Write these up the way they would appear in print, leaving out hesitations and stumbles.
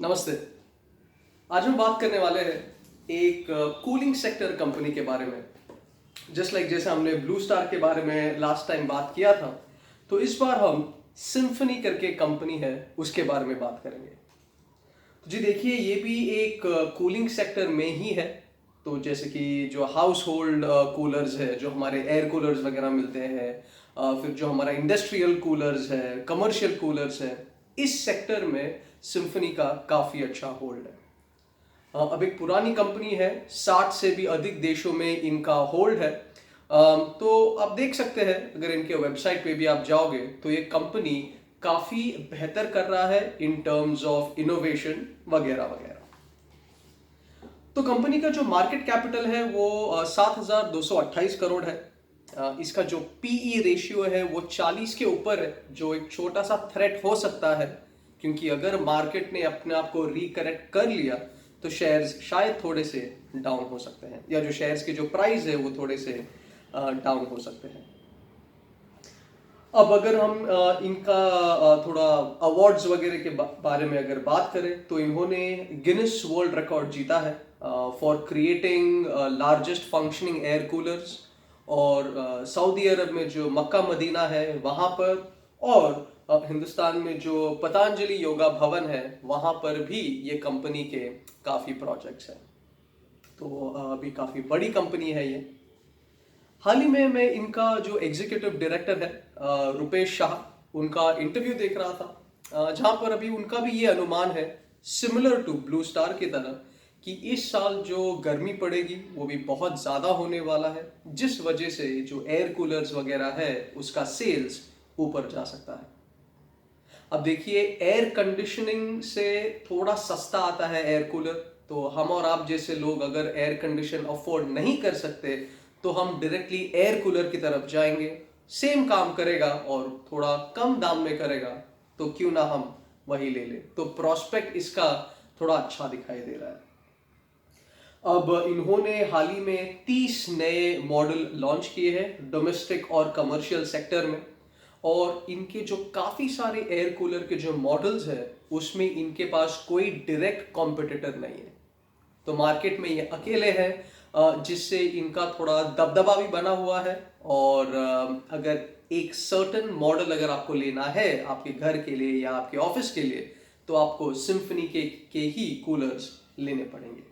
नमस्ते। आज हम बात करने वाले हैं एक कूलिंग सेक्टर कंपनी के बारे में। जैसे हमने ब्लू स्टार के बारे में लास्ट टाइम बात किया था, तो इस बार हम सिम्फनी करके कंपनी है उसके बारे में बात करेंगे। तो जी देखिए, ये भी एक कूलिंग सेक्टर में ही है। तो जैसे कि जो हाउस होल्ड कूलर्स है, जो हमारे एयर कूलर्स वगैरह मिलते हैं, फिर जो हमारा इंडस्ट्रियल कूलर्स है, कमर्शियल कूलर्स है, इस सेक्टर में सिम्फनी का काफ़ी अच्छा होल्ड है। अब एक पुरानी कंपनी है, 60 से भी अधिक देशों में इनका होल्ड है। तो आप देख सकते हैं, अगर इनके वेबसाइट पे भी आप जाओगे तो ये कंपनी काफ़ी बेहतर कर रहा है इन टर्म्स ऑफ इनोवेशन वगैरह वगैरह। तो कंपनी का जो मार्केट कैपिटल है वो 7,228 करोड़ है। इसका जो पीई रेशियो है वो 40 के ऊपर है, जो एक छोटा सा थ्रेट हो सकता है, क्योंकि अगर मार्केट ने अपने आप को रिकरेक्ट कर लिया तो शेयर्स शायद थोड़े से डाउन हो सकते हैं, या जो शेयर्स के जो प्राइस है वो थोड़े से डाउन हो सकते हैं। अब अगर हम इनका थोड़ा अवार्ड्स वगैरह के बारे में अगर बात करें, तो इन्होंने गिनेस वर्ल्ड रिकॉर्ड जीता है for creating largest functioning air coolers. और सऊदी अरब में जो मक्का मदीना है वहाँ पर, और हिंदुस्तान में जो पतंजलि योगा भवन है वहाँ पर भी ये कंपनी के काफ़ी प्रोजेक्ट्स हैं। तो अभी काफ़ी बड़ी कंपनी है ये। हाल ही में मैं इनका जो एग्जीक्यूटिव डायरेक्टर है रुपेश शाह, उनका इंटरव्यू देख रहा था, जहां पर अभी उनका भी ये अनुमान है, सिमिलर टू ब्लू स्टार की तरह, कि इस साल जो गर्मी पड़ेगी वो भी बहुत ज़्यादा होने वाला है, जिस वजह से जो एयर कूलर्स वगैरह है उसका सेल्स ऊपर जा सकता है। अब देखिए, एयर कंडीशनिंग से थोड़ा सस्ता आता है एयर कूलर। तो हम और आप जैसे लोग अगर एयर कंडीशन अफोर्ड नहीं कर सकते तो हम डायरेक्टली एयर कूलर की तरफ जाएंगे। सेम काम करेगा और थोड़ा कम दाम में करेगा, तो क्यों ना हम वही ले लें। तो प्रोस्पेक्ट इसका थोड़ा अच्छा दिखाई दे रहा है। अब इन्होंने हाल ही में 30 नए मॉडल लॉन्च किए हैं डोमेस्टिक और कमर्शियल सेक्टर में। और इनके जो काफ़ी सारे एयर कूलर के जो मॉडल्स हैं उसमें इनके पास कोई डायरेक्ट कॉम्पिटिटर नहीं है। तो मार्केट में ये अकेले हैं, जिससे इनका थोड़ा दबदबा भी बना हुआ है। और अगर एक सर्टन मॉडल अगर आपको लेना है आपके घर के लिए या आपके ऑफिस के लिए, तो आपको सिम्फनी के ही कूलर्स लेने पड़ेंगे।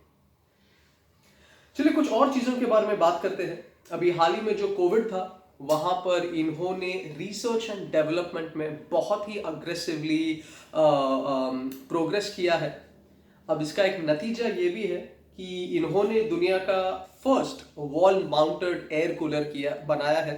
चलिए कुछ और चीज़ों के बारे में बात करते हैं। अभी हाल ही में जो कोविड था, वहाँ पर इन्होंने रिसर्च एंड डेवलपमेंट में बहुत ही अग्रेसिवली प्रोग्रेस किया है। अब इसका एक नतीजा ये भी है कि इन्होंने दुनिया का first wall mounted air cooler बनाया है।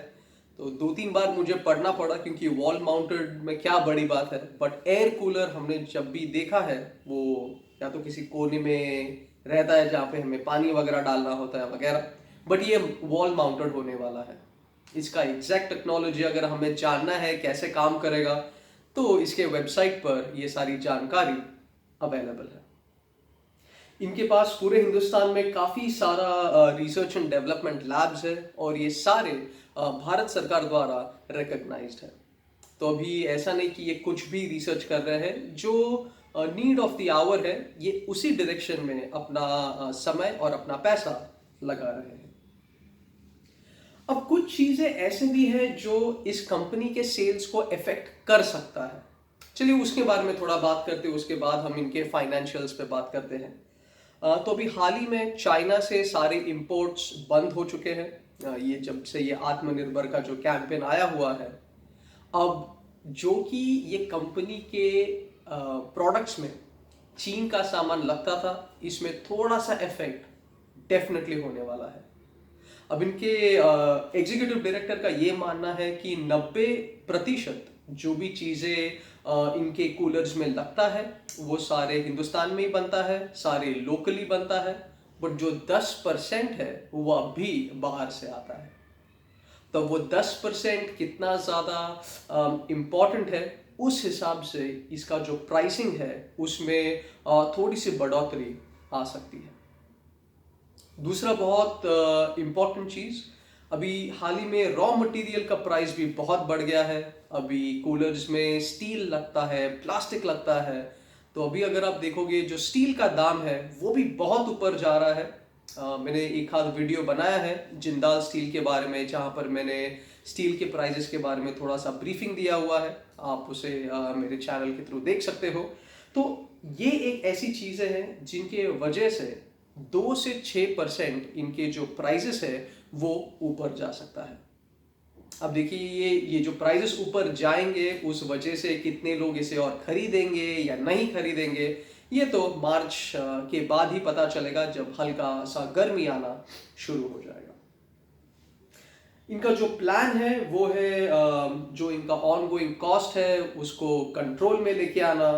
तो 2-3 बार मुझे पढ़ना पड़ा, क्योंकि वॉल माउंटेड में क्या बड़ी बात है, बट एयर कूलर हमने जब भी देखा है वो या तो किसी कोने में रहता है जहाँ पे हमें पानी वगैरह डालना होता है वगैरह, बट ये वॉल माउंटेड होने वाला है। इसका एग्जैक्ट टेक्नोलॉजी अगर हमें जानना है कैसे काम करेगा, तो इसके वेबसाइट पर ये सारी जानकारी अवेलेबल है। इनके पास पूरे हिंदुस्तान में काफ़ी सारा रिसर्च एंड डेवलपमेंट लैब्स है, और ये सारे भारत सरकार द्वारा रिकग्नाइज्ड है। तो अभी ऐसा नहीं कि ये कुछ भी रिसर्च कर रहे हैं, जो नीड ऑफ द आवर है ये उसी डायरेक्शन में अपना समय और अपना पैसा लगा रहे हैं। अब कुछ चीज़ें ऐसे भी हैं जो इस कंपनी के सेल्स को इफेक्ट कर सकता है। चलिए उसके बारे में थोड़ा बात करते हैं, उसके बाद हम इनके फाइनेंशियल्स पे बात करते हैं। तो अभी हाल ही में चाइना से सारे इंपोर्ट्स बंद हो चुके हैं, ये जब से ये आत्मनिर्भर का जो कैंपेन आया हुआ है। अब जो कि ये कंपनी के प्रोडक्ट्स में चीन का सामान लगता था, इसमें थोड़ा सा इफेक्ट डेफिनेटली होने वाला है। अब इनके एग्जीक्यूटिव डायरेक्टर का ये मानना है कि 90% जो भी चीज़ें इनके कूलर्स में लगता है वो सारे हिंदुस्तान में ही बनता है, सारे लोकली बनता है, बट जो 10% है वो अभी बाहर से आता है। तो वो 10% कितना ज़्यादा इम्पॉर्टेंट है, उस हिसाब से इसका जो प्राइसिंग है उसमें थोड़ी सी बढ़ोतरी आ सकती है। दूसरा बहुत इम्पॉर्टेंट चीज़, अभी हाल ही में रॉ मटेरियल का प्राइस भी बहुत बढ़ गया है। अभी कूलर्स में स्टील लगता है, प्लास्टिक लगता है। तो अभी अगर आप देखोगे जो स्टील का दाम है वो भी बहुत ऊपर जा रहा है। मैंने एक आध वीडियो बनाया है जिंदाल स्टील के बारे में, जहाँ पर मैंने स्टील के प्राइजेस के बारे में थोड़ा सा ब्रीफिंग दिया हुआ है। आप उसे मेरे चैनल के थ्रू देख सकते हो। तो ये एक ऐसी चीज़ें हैं जिनके वजह से 2 से 6% इनके जो प्राइजेस है वो ऊपर जा सकता है। अब देखिए ये जो प्राइजेस ऊपर जाएंगे उस वजह से कितने लोग इसे और खरीदेंगे या नहीं खरीदेंगे, ये तो मार्च के बाद ही पता चलेगा, जब हल्का सा गर्मी आना शुरू हो जाएगा। इनका जो प्लान है वो है जो इनका ऑनगोइंग कॉस्ट है उसको कंट्रोल में लेके आना,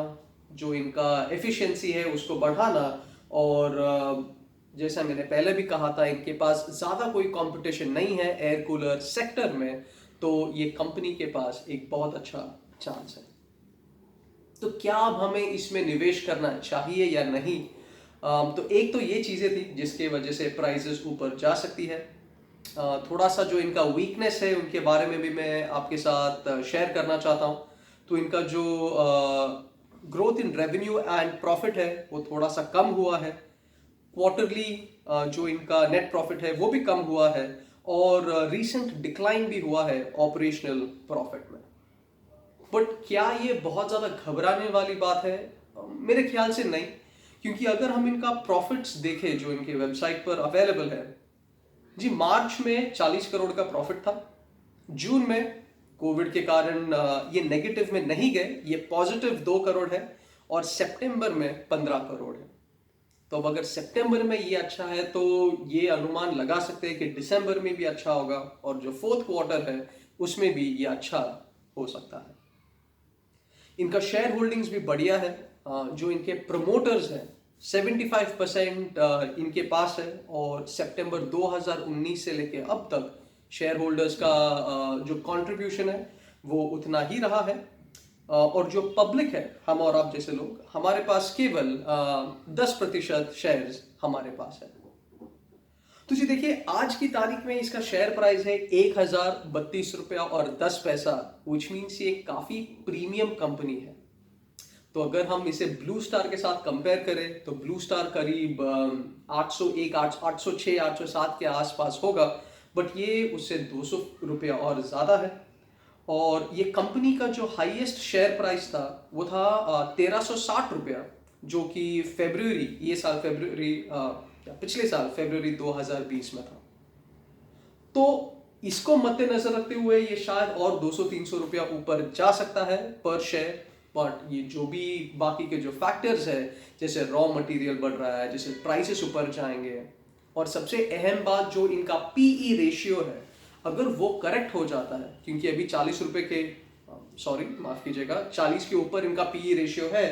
जो इनका एफिशिएंसी है उसको बढ़ाना, और जैसा मैंने पहले भी कहा था इनके पास ज़्यादा कोई कंपटीशन नहीं है एयर कूलर सेक्टर में, तो ये कंपनी के पास एक बहुत अच्छा चांस है। तो क्या अब हमें इसमें निवेश करना चाहिए या नहीं? तो एक तो ये चीज़ें थी जिसके वजह से प्राइसेस ऊपर जा सकती है। थोड़ा सा जो इनका वीकनेस है उनके बारे में भी मैं आपके साथ शेयर करना चाहता हूँ। तो इनका जो growth in revenue and profit है वो थोड़ा सा कम हुआ है। क्वार्टरली जो इनका नेट प्रॉफिट है वो भी कम हुआ है, और रीसेंट डिक्लाइन भी हुआ है ऑपरेशनल प्रॉफिट में। बट क्या ये बहुत ज़्यादा घबराने वाली बात है? मेरे ख्याल से नहीं, क्योंकि अगर हम इनका प्रॉफिट्स देखें जो इनके वेबसाइट पर अवेलेबल है, जी मार्च में 40 करोड़ का प्रॉफिट था, जून में कोविड के कारण ये नेगेटिव में नहीं गए, ये पॉजिटिव 2 करोड़ है, और सितंबर में 15 करोड़ है। तो अब अगर सितंबर में ये अच्छा है तो ये अनुमान लगा सकते हैं कि दिसंबर में भी अच्छा होगा, और जो फोर्थ क्वार्टर है उसमें भी ये अच्छा हो सकता है। इनका शेयर होल्डिंग्स भी बढ़िया है। जो इनके प्रमोटर्स हैं 75% इनके पास है, और सितंबर 2019 से लेके अब तक शेयर होल्डर्स का जो कंट्रीब्यूशन है वो उतना ही रहा है। और जो पब्लिक है, हम और आप जैसे लोग, हमारे पास केवल 10% शेयर्स हमारे पास है। तो जी देखिए आज की तारीख में इसका शेयर प्राइस है 1032 रुपया और 10 पैसा, विच मीन्स ये काफ़ी प्रीमियम कंपनी है। तो अगर हम इसे ब्लू स्टार के साथ कंपेयर करें तो ब्लू स्टार करीब 801, 806, 807 के आसपास होगा, बट ये उससे 200 रुपया और ज़्यादा है। और ये कंपनी का जो हाईएस्ट शेयर प्राइस था वो था 1360 रुपया, जो कि पिछले साल फरवरी 2020 में था। तो इसको मद्देनजर रखते हुए ये शायद और 200-300 रुपया ऊपर जा सकता है पर शेयर। बट ये जो भी बाकी के जो फैक्टर्स है, जैसे रॉ मटेरियल बढ़ रहा है, जैसे प्राइसेस ऊपर जाएंगे, और सबसे अहम बात जो इनका पीई रेशियो है, अगर वो करेक्ट हो जाता है, क्योंकि अभी 40 रुपए के माफ कीजिएगा 40 के ऊपर इनका पीई रेशियो है,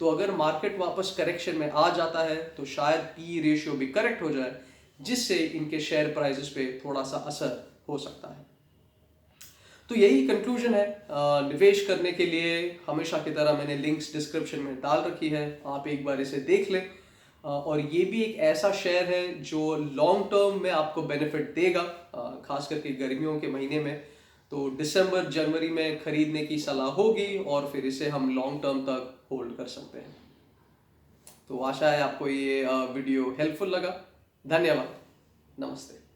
तो अगर मार्केट वापस करेक्शन में आ जाता है तो शायद पीई रेशियो भी करेक्ट हो जाए, जिससे इनके शेयर प्राइसेस पे थोड़ा सा असर हो सकता है। तो यही कंक्लूजन है। निवेश करने के लिए हमेशा की तरह मैंने लिंक्स डिस्क्रिप्शन में डाल रखी है, आप एक बार इसे देख लें। और ये भी एक ऐसा शेयर है जो लॉन्ग टर्म में आपको बेनिफिट देगा, खास करके गर्मियों के महीने में। तो दिसंबर जनवरी में खरीदने की सलाह होगी, और फिर इसे हम लॉन्ग टर्म तक होल्ड कर सकते हैं। तो आशा है आपको ये वीडियो हेल्पफुल लगा। धन्यवाद। नमस्ते।